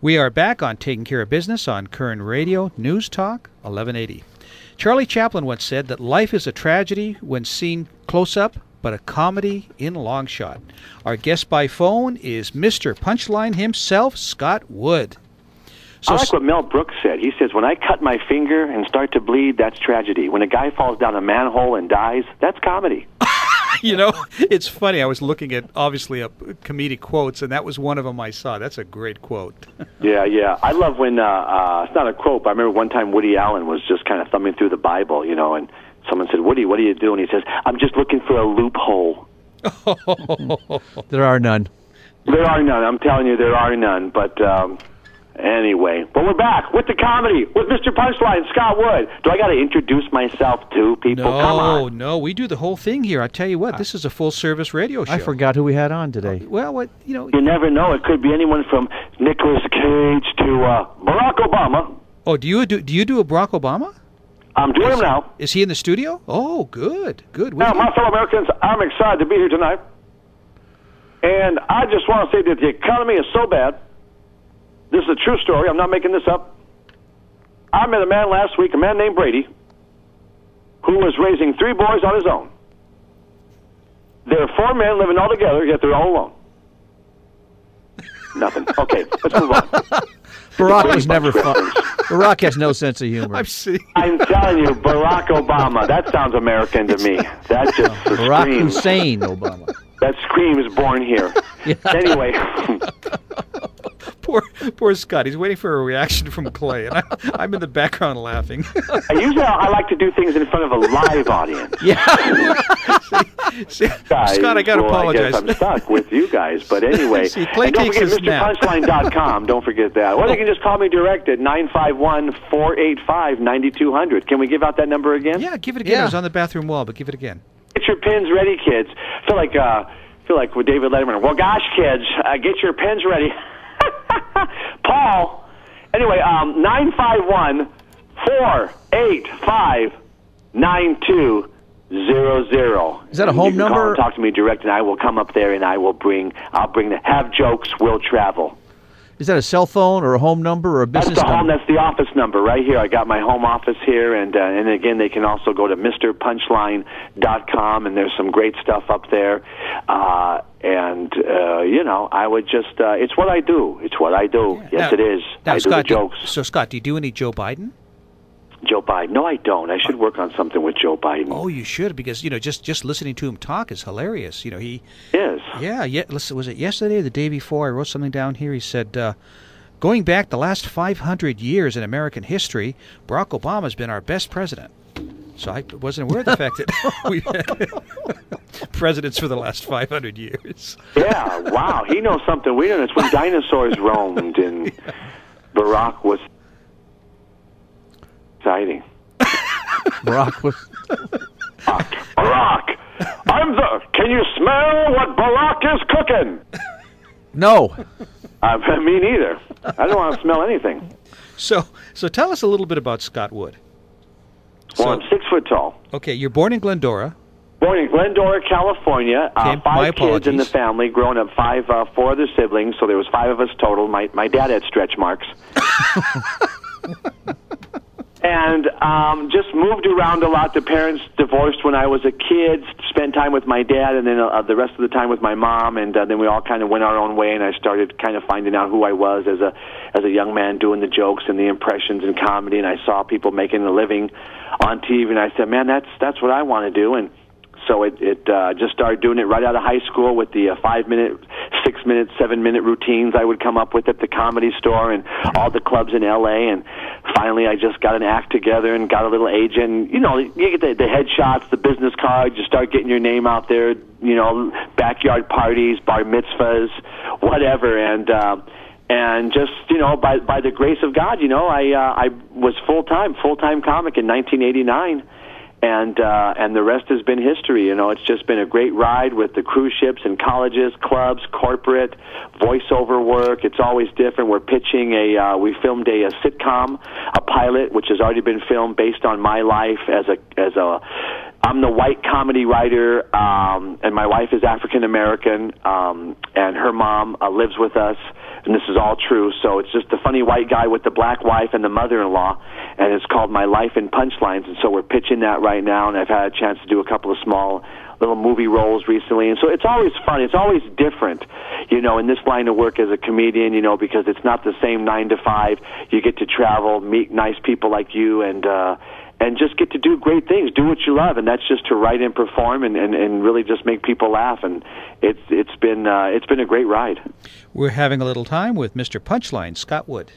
We are back on Taking Care of Business on Koerner Radio, News Talk, 1180. Charlie Chaplin once said that life is a tragedy when seen close up, but a comedy in long shot. Our guest by phone is Mr. Punchline himself, Scott Wood. I like what Mel Brooks said. He says, when I cut my finger and start to bleed, that's tragedy. When a guy falls down a manhole and dies, that's comedy. You know, it's funny. I was looking at, obviously, comedic quotes, and that was one of them I saw. That's a great quote. Yeah. I love when, it's not a quote, but I remember one time Woody Allen was just kind of thumbing through the Bible, you know, and someone said, Woody, what are you doing? He says, I'm just looking for a loophole. There are none. There are none. I'm telling you, there are none. But anyway, but we're back with the comedy with Mr. Punchline, Scott Wood. Do I got to introduce myself to people? Come on. No, we do the whole thing here. I tell you what, this is a full-service radio show. I forgot who we had on today. You never know. It could be anyone from Nicolas Cage to Barack Obama. Oh, do you do a Barack Obama? I'm doing him now. Is he in the studio? Oh, good. Now, my fellow Americans, I'm excited to be here tonight. And I just want to say that the economy is so bad. This is a true story. I'm not making this up. I met a man last week, a man named Brady, who was raising 3 boys on his own. There are 4 men living all together, yet they're all alone. Nothing. Okay, let's move on. Barack was never fun. Barack has no sense of humor. I'm telling you, Barack Obama, that sounds American to me. That just Barack screams. Hussein Obama. That screams born here. Yeah. Anyway. Poor Scott. He's waiting for a reaction from Clay, and I'm in the background laughing. Usually I like to do things in front of a live audience. Yeah. See, Scott, I got to apologize. I guess I'm stuck with you guys, but anyway. Clay and don't takes forget his nap. MrPunchline.com. Don't forget that. Or you can just call me direct at 951-485-9200. Can we give out that number again? Yeah, give it again. It was on the bathroom wall, but give it again. Get your pens ready, kids. Feel like with David Letterman. Well, gosh, kids, get your pens ready. Paul. Anyway, 951-485-9200. Is that a home number? Call and talk to me direct, and I will come up there, and I'll bring the have jokes will travel. Is that a cell phone or a home number or a business number? That's the office number right here. I got my home office here, and again, they can also go to MrPunchline.com, and there's some great stuff up there. I would just, it's what I do. It's what I do. Yeah. Yes, it is. Now, I Scott, do the jokes. So, Scott, do you do any Joe Biden? Joe Biden? No, I don't. I should work on something with Joe Biden. Oh, you should, because, just listening to him talk is hilarious. He is. Yeah. Listen, was it yesterday or the day before? I wrote something down here. He said, going back the last 500 years in American history, Barack Obama's been our best president. So I wasn't aware of the fact that we've had presidents for the last 500 years. Yeah, wow. He knows something we don't. It's when dinosaurs roamed, and Barack was exciting. Barack was... Barack! Can you smell what Barack is cooking? No. Me neither. I don't want to smell anything. So tell us a little bit about Scott Wood. Well, I'm 6 foot tall. Okay, you're born in Glendora. Born in Glendora, California. 5 kids in the family, growing up 4 other siblings, so there was 5 of us total. My dad had stretch marks. And just moved around a lot. The parents divorced when I was a kid, spent time with my dad, and then the rest of the time with my mom, and then we all kind of went our own way, and I started kind of finding out who I was as a young man, doing the jokes and the impressions and comedy, and I saw people making a living on TV, and I said, man, that's what I want to do. And so it just started doing it right out of high school with the 5-minute, 6-minute, 7-minute routines I would come up with at the Comedy Store and all the clubs in L.A., and finally I just got an act together and got a little agent. You get the headshots, the business cards, you start getting your name out there, backyard parties, bar mitzvahs, whatever, and just, by the grace of God, I was full-time comic in 1989. And the rest has been history. It's just been a great ride with the cruise ships and colleges, clubs, corporate, voiceover work. It's always different. We're pitching we filmed a sitcom, a pilot, which has already been filmed based on my life I'm the white comedy writer, and my wife is African American, and her mom lives with us. and this is all true. So it's just the funny white guy with the black wife and the mother-in-law, and it's called My Life in Punchlines. And so we're pitching that right now, and I've had a chance to do a couple of small little movie roles recently, and so it's always fun. It's always different, in this line of work as a comedian, because it's not the same 9 to 5. You get to travel, meet nice people like you, and just get to do great things, do what you love, and that's just to write and perform and really just make people laugh, and it's been a great ride. We're having a little time with Mr. Punchline, Scott Wood.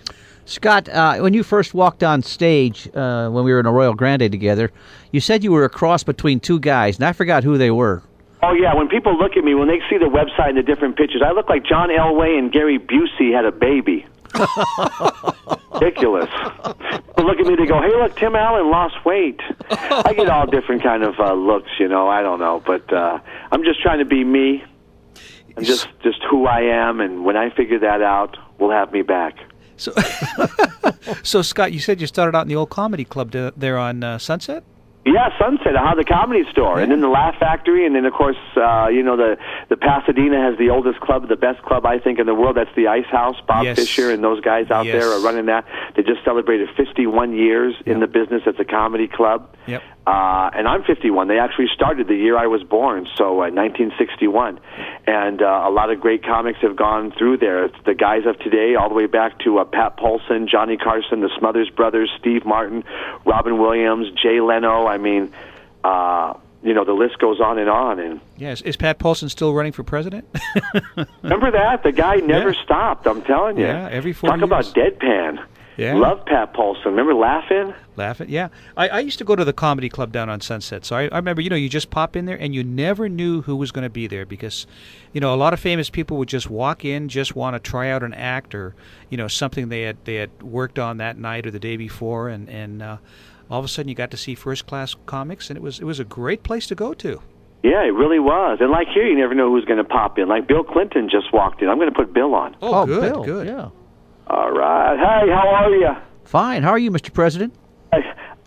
Scott, when you first walked on stage when we were in a Royal Grande together, you said you were a cross between two guys, and I forgot who they were. Oh, yeah, when people look at me, when they see the website and the different pictures, I look like John Elway and Gary Busey had a baby. Ridiculous. People look at me, they go, hey, look, Tim Allen lost weight. I get all different kind of looks, I don't know, but I'm just trying to be me. I'm just who I am, and when I figure that out, we'll have me back. So Scott, you said you started out in the old comedy club there on Sunset? Yeah, Sunset, the Comedy Store, and then the Laugh Factory, and then, of course, the Pasadena has the oldest club, the best club, I think, in the world. That's the Ice House. Bob Fisher and those guys out there are running that. They just celebrated 51 years in the business as a comedy club. Yep. And I'm 51. They actually started the year I was born, so 1961. And a lot of great comics have gone through there. It's the guys of today, all the way back to Pat Paulson, Johnny Carson, the Smothers Brothers, Steve Martin, Robin Williams, Jay Leno. I mean, the list goes on and on. And yes, is Pat Paulson still running for president? Remember that? The guy never stopped. I'm telling you. Yeah, every 4 years. Talk about deadpan. Yeah. Love Pat Paulson. Remember Laughing? Laughing, yeah. I used to go to the comedy club down on Sunset, so I remember, you just pop in there and you never knew who was going to be there because, a lot of famous people would just walk in, just want to try out an act or, something they had worked on that night or the day before, and all of a sudden you got to see first-class comics, and it was a great place to go to. Yeah, it really was. And like here, you never know who's going to pop in. Like Bill Clinton just walked in. I'm going to put Bill on. Oh, good, Bill. good. Yeah. All right. Hey, how are you? Fine. How are you, Mr. President?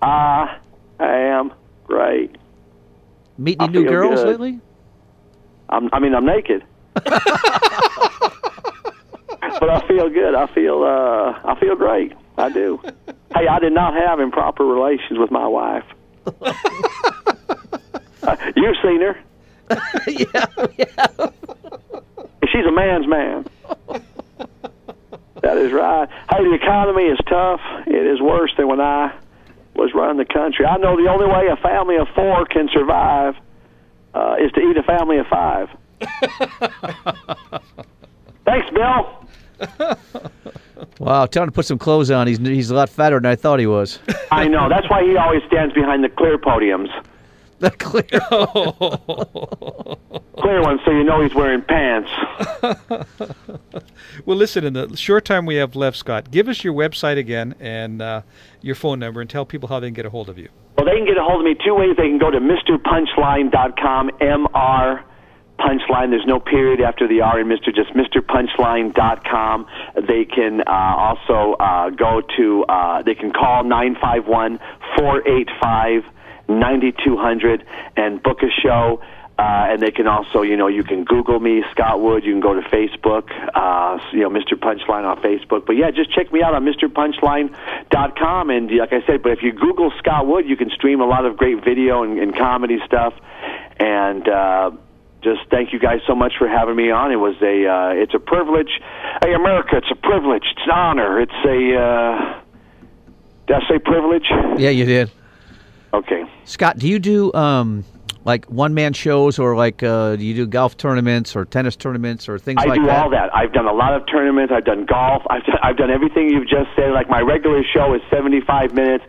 I am great. Meet any new girls good. lately? I'm naked. But I feel good. I feel great. I do. Hey, I did not have improper relations with my wife. You've seen her. Yeah. She's a man's man. That is right. Hey, the economy is tough. It is worse than when I was running the country. I know the only way a family of 4 can survive is to eat a family of 5. Thanks, Bill. Wow, tell him to put some clothes on. He's a lot fatter than I thought he was. I know. That's why he always stands behind the clear podiums. The clear. Clear one, so you know he's wearing pants. Well, listen, in the short time we have left, Scott, give us your website again and your phone number and tell people how they can get a hold of you. Well, they can get a hold of me 2 ways. They can go to MrPunchline.com, M-R Punchline. There's no period after the R in Mr. Just MrPunchline.com. They can also go to, they can call 951-485-9200 and book a show. And they can also, you can Google me, Scott Wood. You can go to Facebook, Mr. Punchline on Facebook. But, yeah, just check me out on MrPunchline.com. And like I said, but if you Google Scott Wood, you can stream a lot of great video and comedy stuff. And just thank you guys so much for having me on. It was it's a privilege. Hey, America, it's a privilege. It's an honor. It's a, did I say privilege? Yeah, you did. Okay. Scott, do you do like one-man shows or like do you do golf tournaments or tennis tournaments or things like that? I do all that. I've done a lot of tournaments. I've done golf. I've done everything you've just said. Like my regular show is 75 minutes.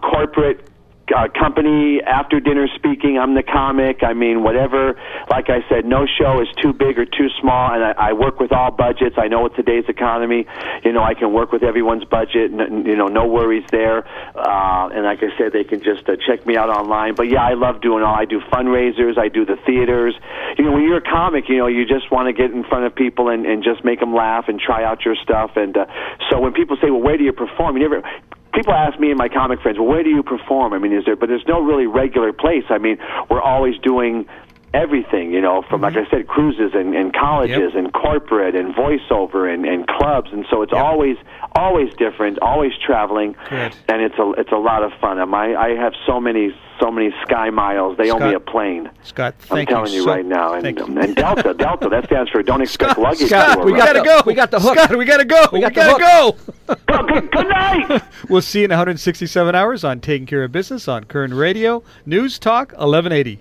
Corporate company, after dinner speaking, I'm the comic. I mean, whatever. Like I said, no show is too big or too small, and I work with all budgets. I know with today's economy, I can work with everyone's budget, and, no worries there. And like I said, they can just check me out online. But, yeah, I love doing all. I do fundraisers. I do the theaters. When you're a comic, you just want to get in front of people and just make them laugh and try out your stuff. And so when people say, well, where do you perform? People ask me and my comic friends, well, where do you perform? I mean, there's no really regular place. I mean, we're always doing, everything, from, like I said, cruises and colleges and corporate and voiceover and clubs. And so it's always different, always traveling. Good. And it's a lot of fun. I have so many sky miles. They owe me a plane. Scott, I'm telling you right now. And Delta, that stands for don't expect luggage. Scott, we got to go. We got the hook. Scott, we got to go. We got to go. Good night. We'll see you in 167 hours on Taking Care of Business on Koerner Radio, News Talk 1180.